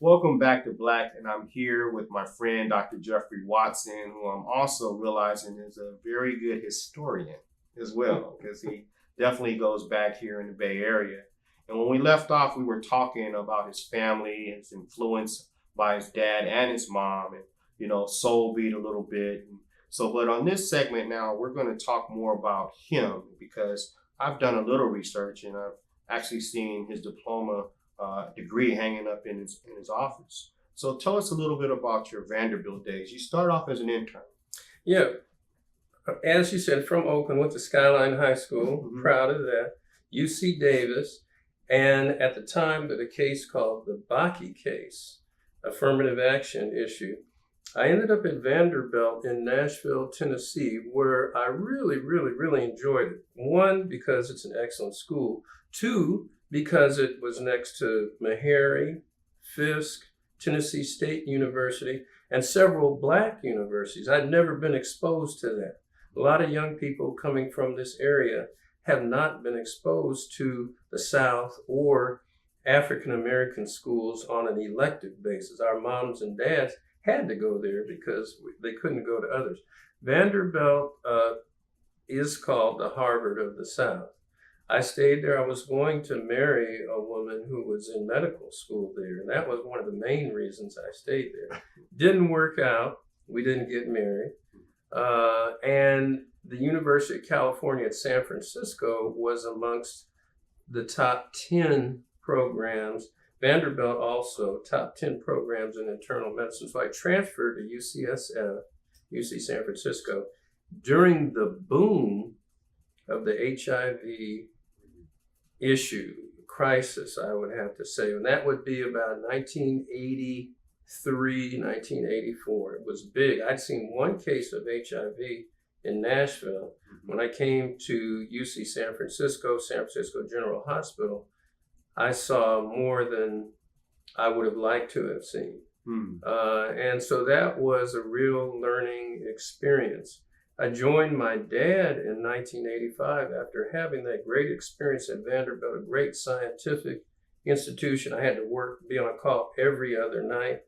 Welcome back to Black, and I'm here with my friend Dr. Jeffrey Watson, who I'm also realizing is a very good historian as well, because he definitely goes back here in the Bay Area. And when we left off, we were talking about his family, his influence by his dad and his mom, and soul beat a little bit. And so, but on this segment now, we're going to talk more about him because I've done a little research and I've actually seen his diploma degree hanging up in his office. So tell us a little bit about your Vanderbilt days. You started off as an intern. Yeah, as you said, from Oakland, went to Skyline High School. Mm-hmm. Proud of that. UC Davis, and at the time, a case called the Bakke case, affirmative action issue. I ended up at Vanderbilt in Nashville, Tennessee, where I really, really, really enjoyed it. One, because it's an excellent school. Two, because it was next to Meharry, Fisk, Tennessee State University, and several Black universities. I'd never been exposed to that. A lot of young people coming from this area have not been exposed to the South or African American schools on an elective basis. Our moms and dads had to go there because they couldn't go to others. Vanderbilt is called the Harvard of the South. I stayed there. I was going to marry a woman who was in medical school there, and that was one of the main reasons I stayed there. Didn't work out. We didn't get married. And the University of California at San Francisco was amongst the top 10 programs. Vanderbilt also top 10 programs in internal medicine. So I transferred to UCSF, UC San Francisco, during the boom of the HIV issue, crisis, I would have to say. And that would be about 1983, 1984. It was big. I'd seen one case of HIV in Nashville. When I came to UC San Francisco General Hospital, I saw more than I would have liked to have seen. And so that was a real learning experience. I joined my dad in 1985 after having that great experience at Vanderbilt, a great scientific institution. I had to be on call every other night.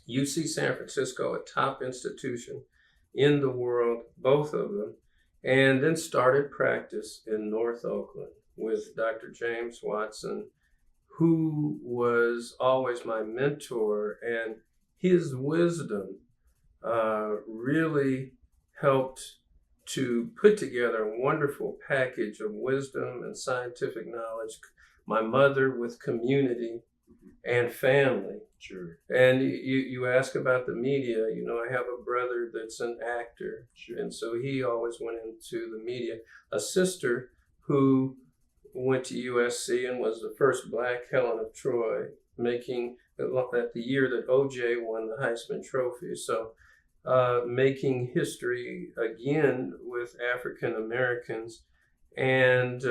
UC San Francisco, a top institution in the world, both of them, and then started practice in North Oakland with Dr. James Watson, who was always my mentor, and his wisdom really helped to put together a wonderful package of wisdom and scientific knowledge. My mother with community and family. Sure. And you ask about the media. I have a brother that's an actor. Sure. And so he always went into the media. A sister who went to USC and was the first Black Helen of Troy, making at the year that OJ won the Heisman Trophy. So making history again with African Americans. And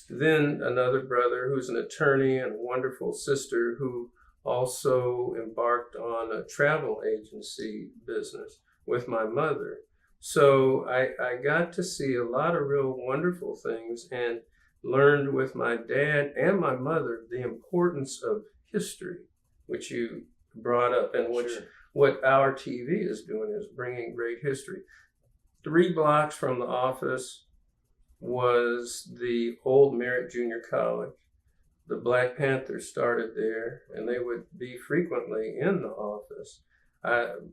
then another brother who's an attorney, and a wonderful sister who also embarked on a travel agency business with my mother. So I got to see a lot of real wonderful things and learned with my dad and my mother the importance of history, which you brought up, and which Sure. What our TV is doing is bringing great history. 3 blocks from the office was the old Merritt Junior College. The Black Panthers started there, and they would be frequently in the office.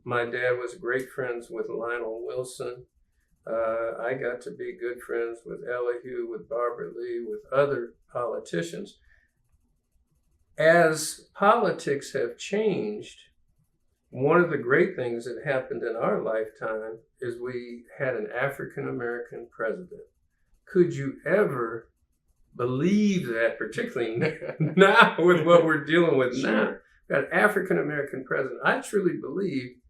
My dad was great friends with Lionel Wilson. I got to be good friends with Elihu, with Barbara Lee, with other politicians. As politics have changed, one of the great things that happened in our lifetime is we had an African American president. Could you ever believe that, particularly now with what we're dealing with Sure. now? Got an African American president. I truly believe,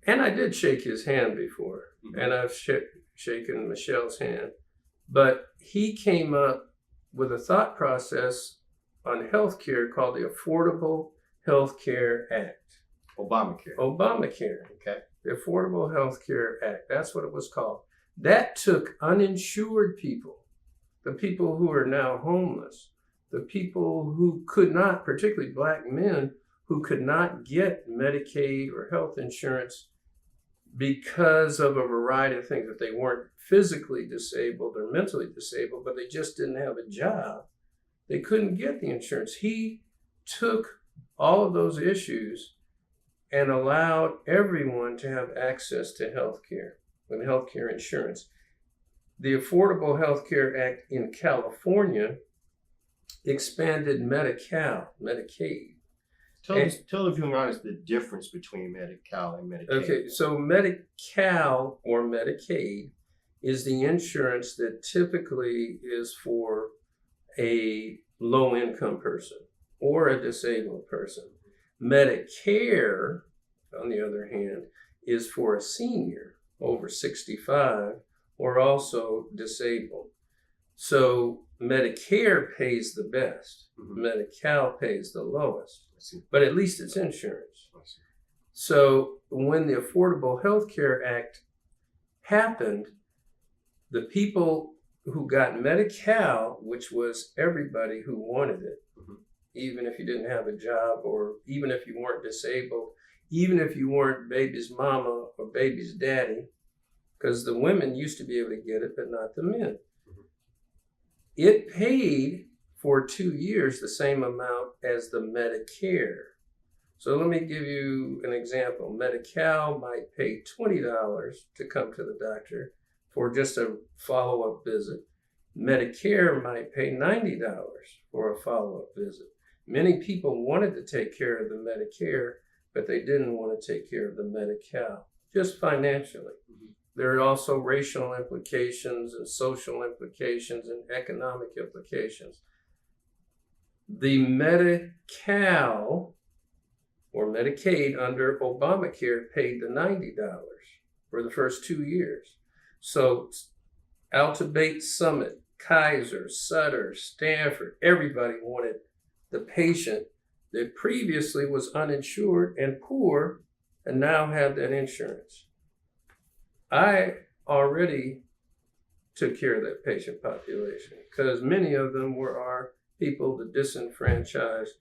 and I did shake his hand before, and I've shaken Michelle's hand, but he came up with a thought process on healthcare called the Affordable Health Care Act. Obamacare. Okay. The Affordable Health Care Act. That's what it was called. That took uninsured people, the people who are now homeless, the people who could not, particularly Black men, who could not get Medicaid or health insurance because of a variety of things, that they weren't physically disabled or mentally disabled, but they just didn't have a job. They couldn't get the insurance. He took all of those issues and allowed everyone to have access to health care and health care insurance. The Affordable Health Care Act in California expanded Medi-Cal, Medicaid. Tell the viewing audience the difference between Medi-Cal and Medicaid. Okay, so Medi-Cal or Medicaid is the insurance that typically is for a low-income person or a disabled person. Medicare, on the other hand, is for a senior over 65 or also disabled. So Medicare pays the best. Mhm. Medi-Cal pays the lowest, I see. but at least it's insurance. I see. So when the Affordable Health Care Act happened, the people who got Medi-Cal, which was everybody who wanted it, Mhm. even if you didn't have a job or even if you weren't disabled, even if you weren't baby's mama or baby's daddy, because the women used to be able to get it, but not the men. Mhm. It paid for 2 years the same amount as the Medicare. So let me give you an example. Medi-Cal might pay $20 to come to the doctor for just a follow-up visit. Medicare might pay $90 for a follow-up visit. Many people wanted to take care of the Medicare, but they didn't want to take care of the Medi-Cal, just financially. Mhm. There are also racial implications and social implications and economic implications. The Medi-Cal or Medicaid under Obamacare paid the $90 for the first 2 years. So Altabate Summit, Kaiser, Sutter, Stanford, everybody wanted the patient that previously was uninsured and poor and now had that insurance. I already took care of that patient population because many of them were our people, the disenfranchised,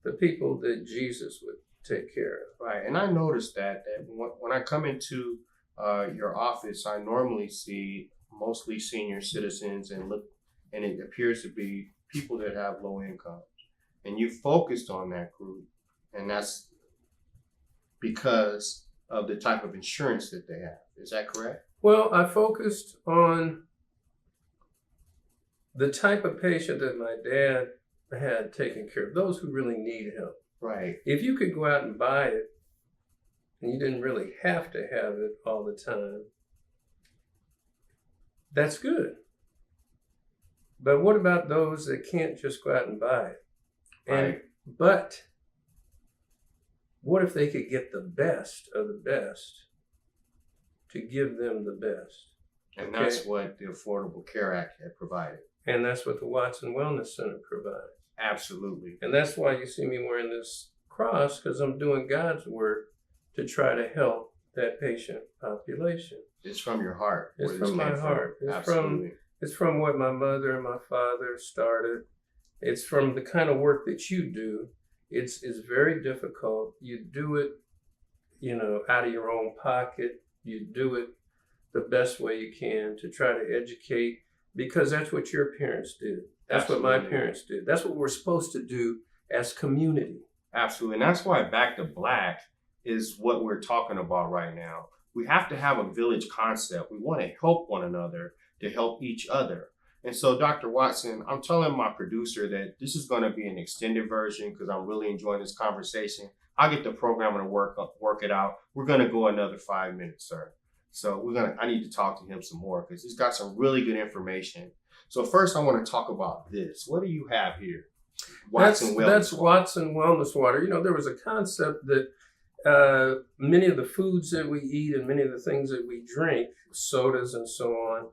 the people that Jesus would take care of. Right, and I noticed that when I come into your office, I normally see mostly senior citizens and it appears to be people that have low income, and you focused on that group, and that's because of the type of insurance that they have. Is that correct? Well, I focused on the type of patient that my dad had taken care of, those who really need help. Right. If you could go out and buy it, and you didn't really have to have it all the time, that's good. But what about those that can't just go out and buy it? Right. But what if they could get the best of the best to give them the best? And that's what the Affordable Care Act had provided. And that's what the Watson Wellness Center provides. Absolutely. And that's why you see me wearing this cross, because I'm doing God's work to try to help that patient population. It's from your heart. It's where this from my came heart. Absolutely. It's from what my mother and my father started. It's from the kind of work that you do. It's very difficult. You do it, out of your own pocket. You do it the best way you can to try to educate, because that's what your parents did. That's Absolutely. what my parents did. That's what we're supposed to do as community. Absolutely. And that's why Back to Black is what we're talking about right now. We have to have a village concept. We want to help one another to help each other. And so, Dr. Watson, I'm telling my producer that this is going to be an extended version because I'm really enjoying this conversation. I'll get the programmer to work it out. We're going to go another 5 minutes, sir. So I need to talk to him some more because he's got some really good information. So first, I want to talk about this. What do you have here? That's Watson Wellness Water. There was a concept that many of the foods that we eat and many of the things that we drink, sodas and so on,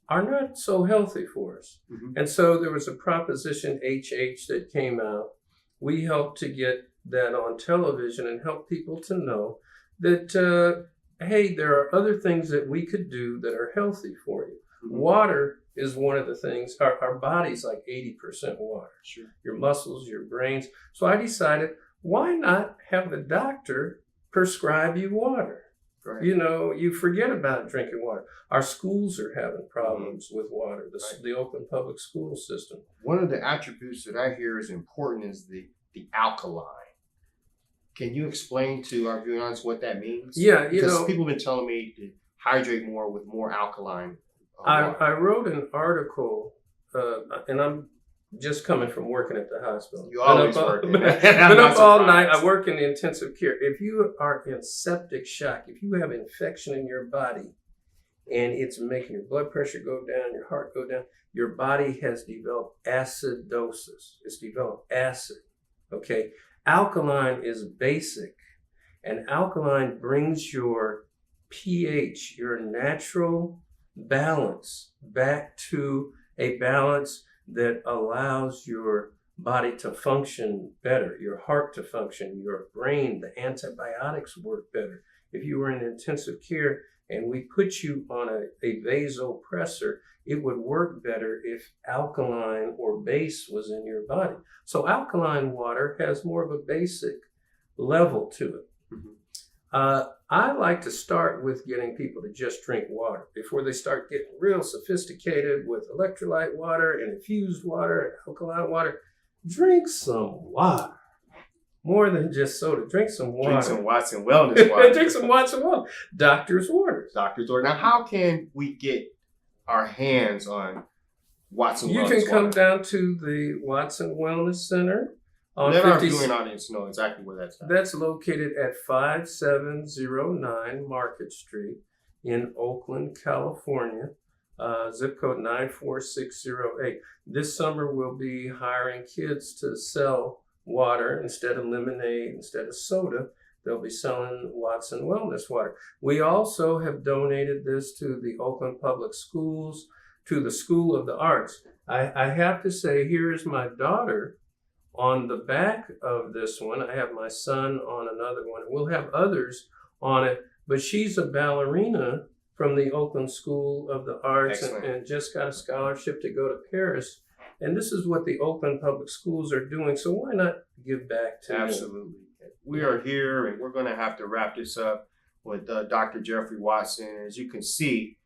are not so healthy for us. Mm-hmm. And so there was a proposition HH that came out. We helped to get that on television and help people to know that, hey, there are other things that we could do that are healthy for you. Mm-hmm. Water is one of the things. Our body's like 80% water. Sure. Your muscles, your brains. So I decided, why not have the doctor prescribe you water? Right. You know, you forget about drinking water. Our schools are having problems with water, the Oakland public school system. One of the attributes that I hear is important is the alkaline. Can you explain to our viewers what that means? Yeah, because people have been telling me to hydrate more with more alkaline water. I wrote an article, and I'm just coming from working at the hospital. You always work. Been up all night. I work in intensive care. If you are in septic shock, if you have infection in your body and it's making your blood pressure go down, your heart go down, your body has developed acidosis. It's developed acid. Okay. Alkaline is basic, and alkaline brings your pH, your natural balance, back to a balance that allows your body to function better, your heart to function, your brain, the antibiotics work better. If you were in intensive care and we put you on a vasopressor, it would work better if alkaline or base was in your body. So alkaline water has more of a basic level to it. Mm-hmm. I like to start with getting people to just drink water before they start getting real sophisticated with electrolyte water and infused water and alkaline water. Drink some water. More than just soda. Drink some water. Drink some Watson Wellness water. Drink some Watson Wellness. Doctor's orders. Doctor's orders. Now, how can we get our hands on Watson Wellness water? You can come down to the Watson Wellness Center. Let our viewing audience know exactly where that's at. That's located at 5709 Market Street in Oakland, California, zip code 94608. This summer we'll be hiring kids to sell water instead of lemonade, instead of soda. They'll be selling Watson Wellness water. We also have donated this to the Oakland Public Schools, to the School of the Arts. I have to say, here is my daughter on the back of this one. I have my son on another one. We'll have others on it, but she's a ballerina from the Oakland School of the Arts and just got a scholarship to go to Paris. And this is what the Oakland Public Schools are doing. So why not give back to them? Absolutely. We are here, and we're going to have to wrap this up with Dr. Jeffrey Watson. As you can see,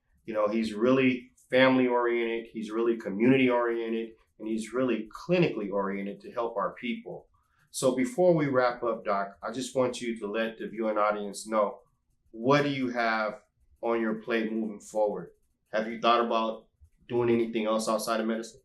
he's really family-oriented. He's really community-oriented. And he's really clinically oriented to help our people. So before we wrap up, Doc, I just want you to let the viewing audience know, what do you have on your plate moving forward? Have you thought about doing anything else outside of medicine?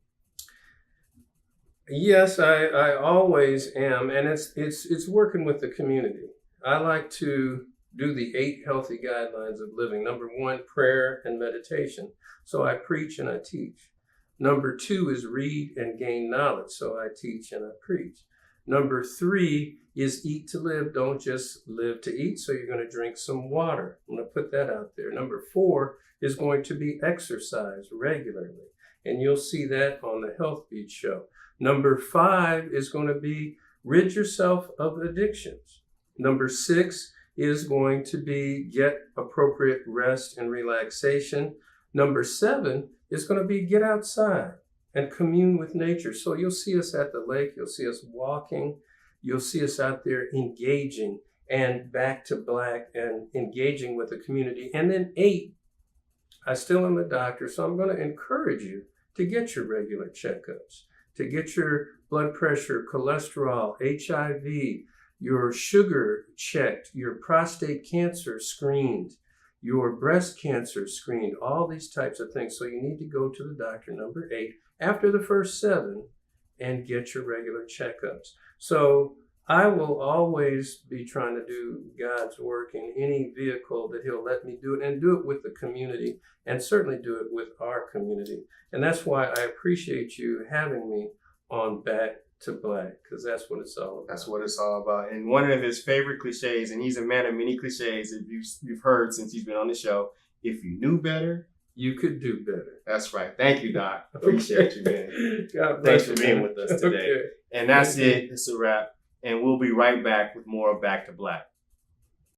Yes, I always am. And it's working with the community. I like to do the 8 healthy guidelines of living. Number 1, prayer and meditation. So I preach and I teach. Number 2 is read and gain knowledge. So I teach and I preach. Number 3 is eat to live. Don't just live to eat. So you're going to drink some water. I'm going to put that out there. Number 4 is going to be exercise regularly. And you'll see that on the Health Beat show. Number 5 is going to be rid yourself of addictions. Number 6 is going to be get appropriate rest and relaxation. Number 7 is going to be get outside and commune with nature. So you'll see us at the lake, you'll see us walking, you'll see us out there engaging and back to black and engaging with the community. And then 8, I still am a doctor, so I'm going to encourage you to get your regular checkups, to get your blood pressure, cholesterol, HIV, your sugar checked, your prostate cancer screened, your breast cancer screened, all these types of things. So you need to go to the doctor, number 8, after the first 7 and get your regular checkups. So I will always be trying to do God's work in any vehicle that he'll let me do it, and do it with the community, and certainly do it with our community. And that's why I appreciate you having me on Back to Black, because that's what it's all about. That's what it's all about. And one of his favorite cliches, and he's a man of many cliches, if you've heard since he's been on the show, if you knew better, you could do better. That's right. Thank you, Doc. Appreciate you, man. God bless Thanks for being with us today. Okay. And that's it. It's a wrap. And we'll be right back with more of Back to Black.